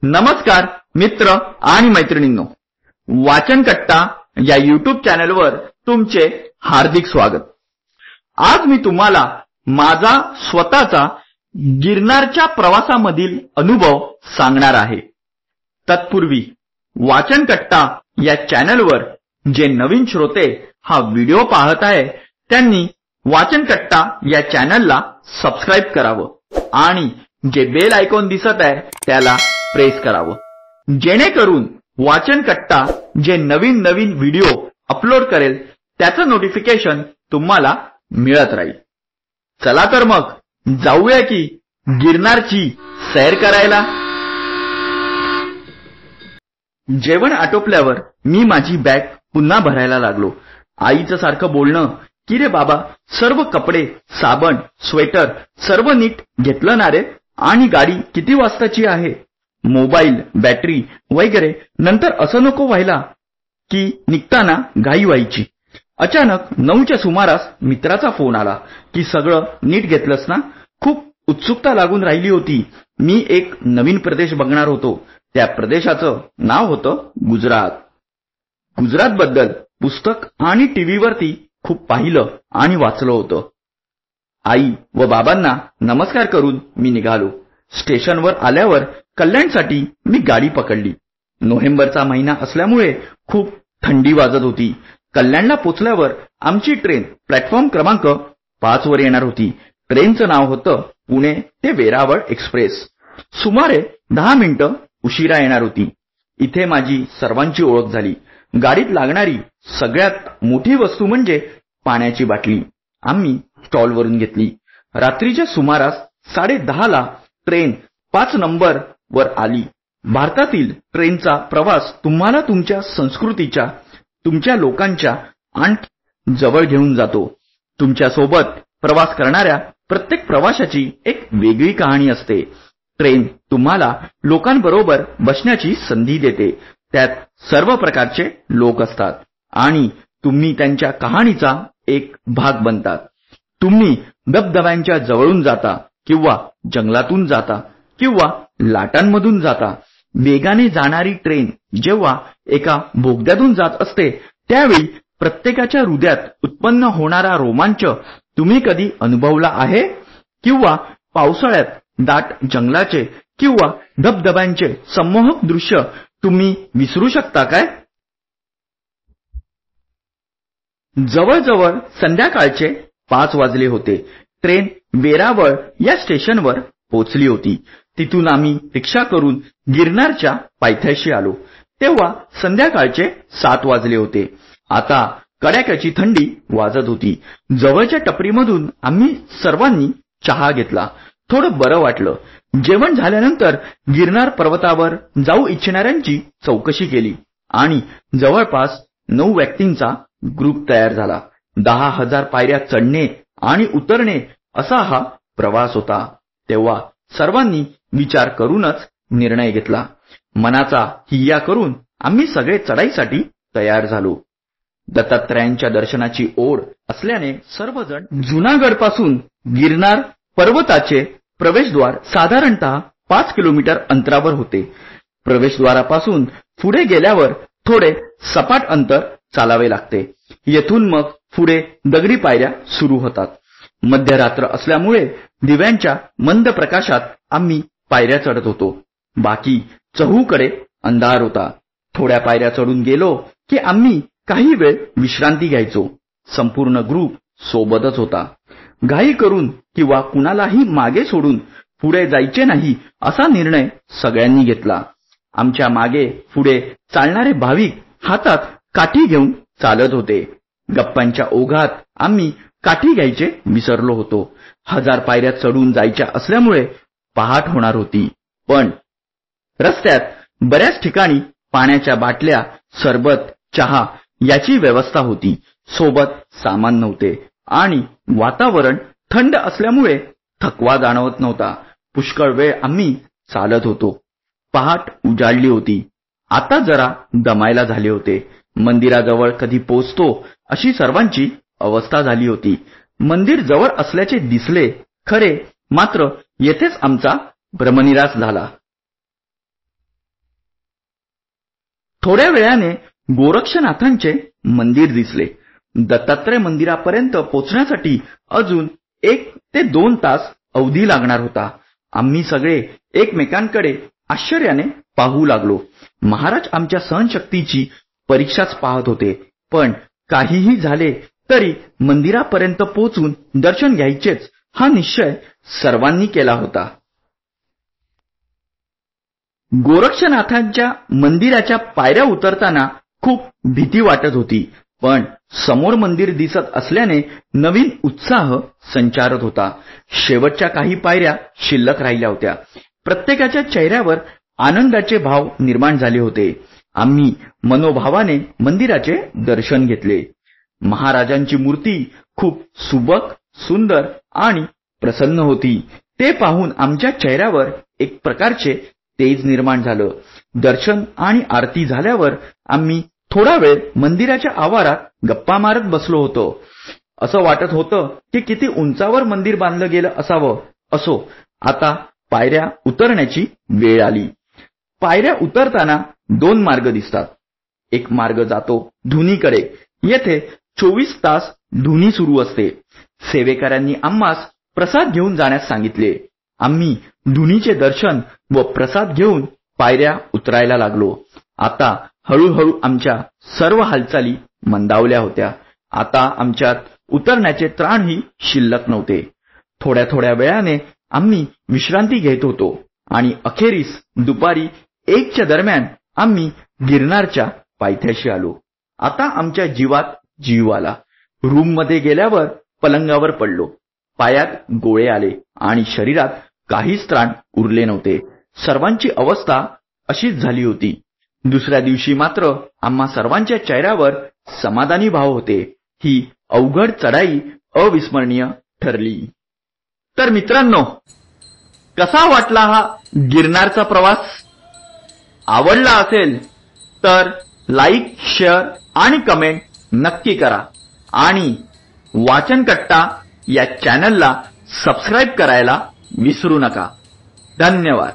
नमस्कार मित्र आणि मैत्रिणींनो, वाचन कट्टा या YouTube चॅनलवर तुमचे हार्दिक स्वागत। आज मी तुम्हाला माझा स्वतःचा गिरनारच्या प्रवासामधील अनुभव सांगणार आहे। तत्पूर्वी वाचन कट्टा या चॅनलवर जे नवीन श्रोते हा व्हिडिओ पाहत आहे त्यांनी वाचन कट्टा या चॅनलला सबस्क्राइब करावं आणि जे बेल आयकॉन दिसत आहे त्याला प्रेस करावं, जेणेकरून वाचन कट्टा जे नवीन व्हिडिओ अपलोड करेल त्याचं नोटिफिकेशन तुम्हाला मिळत राहील। चला तर मग जाऊया की गिरनारची सैर करायला। जेवण आटोपल्यावर मी माझी बॅग पुन्हा भरायला लागलो। आईचं सारखं बोलणं की रे बाबा, सर्व कपडे, साबण, स्वेटर सर्व नीट घेतलं ना रे, आणि गाडी किती वाजताची आहे, मोबाईल, बॅटरी वगैरे, नंतर असं नको व्हायला की निघताना घाई व्हायची। अचानक 9च्या सुमारास मित्राचा फोन आला की सगळं नीट घेतलंस ना। खूप उत्सुकता लागून राहिली होती। मी एक नवीन प्रदेश बघणार होतो। त्या प्रदेशाचं नाव होतं गुजरात। गुजरातबद्दल पुस्तक आणि टीव्हीवरती खूप पाहिलं आणि वाचलं होतं। आई व बाबांना नमस्कार करून मी निघालो। स्टेशनवर आल्यावर कल्याणसाठी मी गाडी पकडली। नोव्हेंबरचा महिना असल्यामुळे खूप थंडी वाजत होती। कल्याणला पोचल्यावर आमची ट्रेन प्लॅटफॉर्म क्रमांक 5 वर येणार होती। ट्रेनचं नाव होतं पुणे ते वेरावळ एक्सप्रेस। सुमारे 10 मिनिटं उशिरा येणार होती। इथे माझी सर्वांची ओळख झाली। गाडीत लागणारी सगळ्यात मोठी वस्तू म्हणजे पाण्याची बाटली आम्ही स्टॉलवरून घेतली। रात्रीच्या सुमारास 10:30ला ट्रेन 5 नंबर वर आली। भारतातील ट्रेनचा प्रवास तुम्हाला तुमच्या संस्कृतीच्या, तुमच्या लोकांच्या आणि जवळ घेऊन जातो। तुमच्या सोबत प्रवास करणाऱ्या प्रत्येक प्रवाशाची एक वेगळी कहाणी असते। ट्रेन तुम्हाला लोकांबरोबर बसण्याची संधी देते। त्यात सर्व प्रकारचे लोक असतात आणि तुम्ही त्यांच्या कहाणीचा एक भाग बनतात। तुम्ही धबधब्यांच्या जवळून जाता किंवा जंगलातून जाता किंवा लाटांमधून जाता। वेगाने जाणारी ट्रेन जेव्हा एका बोगद्यातून जात असते त्यावेळी प्रत्येकाच्या हृदयात उत्पन्न होणारा रोमांच तुम्ही कधी अनुभवला आहे? किंवा पावसाळ्यात दाट जंगलाचे किंवा धबधब्यांचे संमोहक दृश्य तुम्ही विसरू शकता काय? जवळजवळ संध्याकाळचे 5 वाजले होते। ट्रेन वेरावळ या स्टेशनवर पोहोचली होती। तिथून आम्ही रिक्षा करून गिरनारच्या पायथ्याशी आलो। तेव्हा संध्याकाळचे 7 वाजले होते। आता कडाक्याची थंडी वाजत होती। जवळच्या टपरीमधून आम्ही सर्वांनी चहा घेतला। थोडं बरं वाटलं। जेवण झाल्यानंतर गिरनार पर्वतावर जाऊ इच्छिणाऱ्यांची चौकशी केली आणि जवळपास 9 व्यक्तींचा ग्रुप तयार झाला। 10,000 पायऱ्या चढणे आणि उतरणे असा हा प्रवास होता। तेव्हा सर्वांनी विचार करूनच निर्णय घेतला। मनाचा हिय्या करून आम्ही सगळे चढाईसाठी तयार झालो। दत्तात्रयांच्या दर्शनाची ओढ असल्याने सर्वजण जुनागडपासून गिरनार पर्वताचे प्रवेशद्वार साधारणतः 5 किलोमीटर अंतरावर होते। प्रवेशद्वारापासून पुढे गेल्यावर थोडे सपाट अंतर चालावे लागते। येथून मग पुढे दगडी पायऱ्या सुरू होतात। मध्यरात्र असल्यामुळे दिव्यांच्या मंद प्रकाशात आम्ही पायऱ्या चढत होतो। बाकी चहूकडे अंधार होता। थोड्या पायऱ्या चढून गेलो की आम्ही काही वेळ विश्रांती घ्यायचो। संपूर्ण ग्रुप सोबतच होता। घाई करून किंवा कुणालाही मागे सोडून पुढे जायचे नाही असा निर्णय सगळ्यांनी घेतला। आमच्या मागे पुढे चालणारे भाविक हातात काठी घेऊन चालत होते। गप्पांच्या ओघात आम्ही काठी घ्यायचे विसरलो होतो। 1000 पायऱ्या चढून जायच्या असल्यामुळे पहाट होणार होती। पण रस्त्यात बऱ्याच ठिकाणी पाण्याच्या बाटल्या, सरबत, चहा याची व्यवस्था होती। सोबत सामान नव्हते आणि वातावरण थंड असल्यामुळे थकवा जाणवत नव्हता। पुष्कळ वेळ आम्ही चालत होतो। पहाट उजाडली होती। आता जरा दमायला झाले होते। मंदिराजवळ कधी पोहोचतो अशी सर्वांची अवस्था झाली होती। मंदिर जवळ असल्याचे दिसले खरे, मात्र येथेच आमचा भ्रमनिरास झाला। थोड्या वेळाने गोरक्षनाथांचे मंदिर दिसले. दत्तात्रय मंदिरापर्यंत पोहोचण्यासाठी अजून 1 ते 2 तास अवधी लागणार होता. आम्ही सगळे एकमेकांकडे आश्चर्याने पाहू लागलो. महाराज आमच्या सहनशक्तीची परीक्षाच पाहत होते. पण काहीही झाले तरी मंदिरापर्यंत पोहोचून दर्शन घ्यायचेच हा निश्चय सर्वांनी केला होता. गोरक्षनाथांच्या मंदिराच्या पायऱ्या उतरताना खूप भीती वाटत होती. पण समोर मंदिर दिसत असल्याने नवीन उत्साह संचारत होता. शेवटच्या काही पायऱ्या शिल्लक राहिल्या होत्या. प्रत्येकाच्या चेहऱ्यावर आनंदाचे भाव निर्माण झाले होते. आम्ही मनोभावाने मंदिराचे दर्शन घेतले. महाराजांची मूर्ती खूप सुबक, सुंदर आणि प्रसन्न होती. ते पाहून आमच्या चेहऱ्यावर एक प्रकारचे तेज निर्माण झालं. दर्शन आणि आरती झाल्यावर आम्ही थोडा वेळ मंदिराच्या आवारात गप्पा मारत बसलो होतो. असं वाटत होतं की किती उंचावर मंदिर बांधलं गेलं असावं. असो, आता पायऱ्या उतरण्याची वेळ आली. पायऱ्या उतरताना 2 मार्ग दिसतात. एक मार्ग जातो धुनीकडे. येथे 24 तास धुनी सुरू असते. सेवेकऱ्यांनी आम्हास प्रसाद घेऊन जाण्यास सांगितले. आम्ही धुनीचे दर्शन व प्रसाद घेऊन पायऱ्या उतरायला लागलो. आता हळूहळू आमच्या सर्व हालचाली मंदावल्या होत्या. आता आमच्यात उतरण्याचे त्राणही शिल्लक नव्हते. थोड्या थोड्या वेळाने आम्ही विश्रांती घेत होतो आणि अखेरीस दुपारी 1च्या दरम्यान आम्ही गिरनारच्या पायथ्याशी आलो. आता आमच्या जीवात जीव आला. रूममध्ये गेल्यावर पलंगावर पडलो. पायात गोळे आले आणि शरीरात काहीच त्राण उरले नव्हते. सर्वांची अवस्था अशीच झाली होती. दुसऱ्या दिवशी मात्र आम्हा सर्वांच्या चेहऱ्यावर समाधानी भाव होते. ही अवघड चढाई अविस्मरणीय ठरली. तर मित्रांनो, कसा वाटला हा गिरनारचा प्रवास? आवडला असेल तर लाईक, शेअर आणि कमेंट नक्की करा आणि वाचनकट्टा या चॅनलला सबस्क्राईब करायला विसरू नका. धन्यवाद.